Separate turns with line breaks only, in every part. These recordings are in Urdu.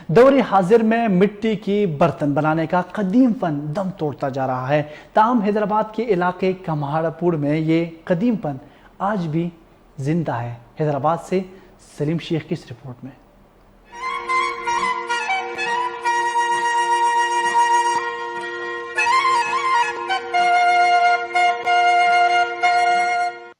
دور حاضر میں مٹی کی برتن بنانے کا قدیم فن دم توڑتا جا رہا ہے۔ تاہم حیدرآباد کے علاقے کمہاڑا پور میں یہ قدیم فن آج بھی زندہ ہے۔ حیدرآباد سے سلیم شیخ کی اس رپورٹ میں۔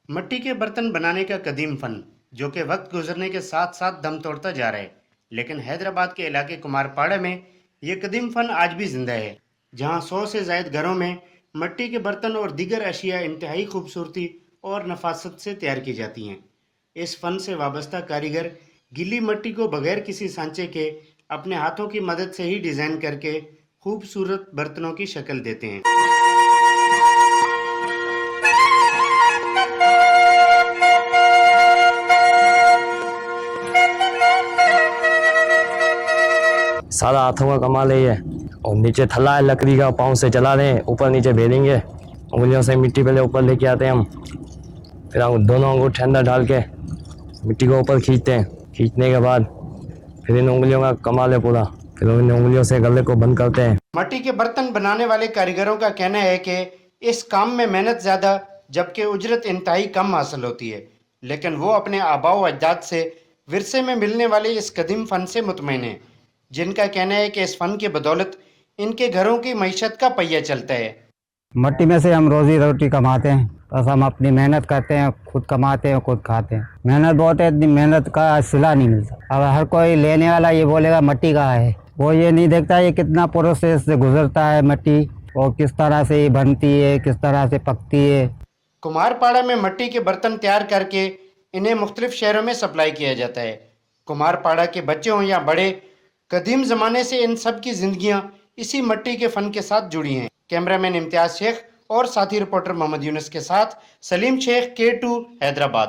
مٹی کے برتن بنانے کا قدیم فن جو کہ وقت گزرنے کے ساتھ ساتھ دم توڑتا جا رہا ہے، لیکن حیدرآباد کے علاقے کمار پاڑا میں یہ قدیم فن آج بھی زندہ ہے، جہاں 100 سے زائد گھروں میں مٹی کے برتن اور دیگر اشیاء انتہائی خوبصورتی اور نفاست سے تیار کی جاتی ہیں۔ اس فن سے وابستہ کاریگر گلی مٹی کو بغیر کسی سانچے کے اپنے ہاتھوں کی مدد سے ہی ڈیزائن کر کے خوبصورت برتنوں کی شکل دیتے ہیں۔
سارا ہاتھوں کا کمال ہے یہ، اور نیچے تھلا ہے لکڑی کا، پاؤں سے چلا رہے ہیں، اوپر نیچے بھیجیں گے، انگلیوں سے مٹی پہلے اوپر لے کے آتے ہیں ہم، پھر ہم دونوں انگوٹھے اندر ڈال کے مٹی کو اوپر کھینچتے ہیں، کھینچنے کے بعد پھر ان انگلیوں کا کمال ہے پورا، پھر ان انگلیوں سے گلے کو بند کرتے ہیں۔
مٹی کے برتن بنانے والے کاریگروں کا کہنا ہے کہ اس کام میں محنت زیادہ جبکہ اجرت انتہائی کم حاصل ہوتی ہے، لیکن وہ اپنے آباء و اجداد سے ورثے میں ملنے والے اس قدیم فن سے مطمئن ہیں، جن کا کہنا ہے کہ اس فن کی بدولت ان کے گھروں کی معیشت کا پہیہ چلتا ہے۔
مٹی میں سے ہم روزی روٹی کماتے ہیں، بس ہم اپنی محنت کرتے ہیں، خود کماتے ہیں، خود کھاتے ہیں۔ محنت بہت ہے، اتنی محنت کا صلہ نہیں ملتا۔ اب ہر کوئی لینے والا یہ بولے گا مٹی کہاں ہے، وہ یہ نہیں دیکھتا یہ کتنا پروسیس سے گزرتا ہے مٹی، اور کس طرح سے یہ بنتی ہے، کس طرح سے پکتی ہے۔
کمار پاڑا میں مٹی کے برتن تیار کر کے انہیں مختلف شہروں میں سپلائی کیا جاتا ہے۔ کمار پاڑا کے بچے ہوں یا بڑے، قدیم زمانے سے ان سب کی زندگیاں اسی مٹی کے فن کے ساتھ جڑی ہیں۔ کیمرہ مین امتیاز شیخ اور ساتھی رپورٹر محمد یونس کے ساتھ سلیم شیخ، K2 حیدرآباد۔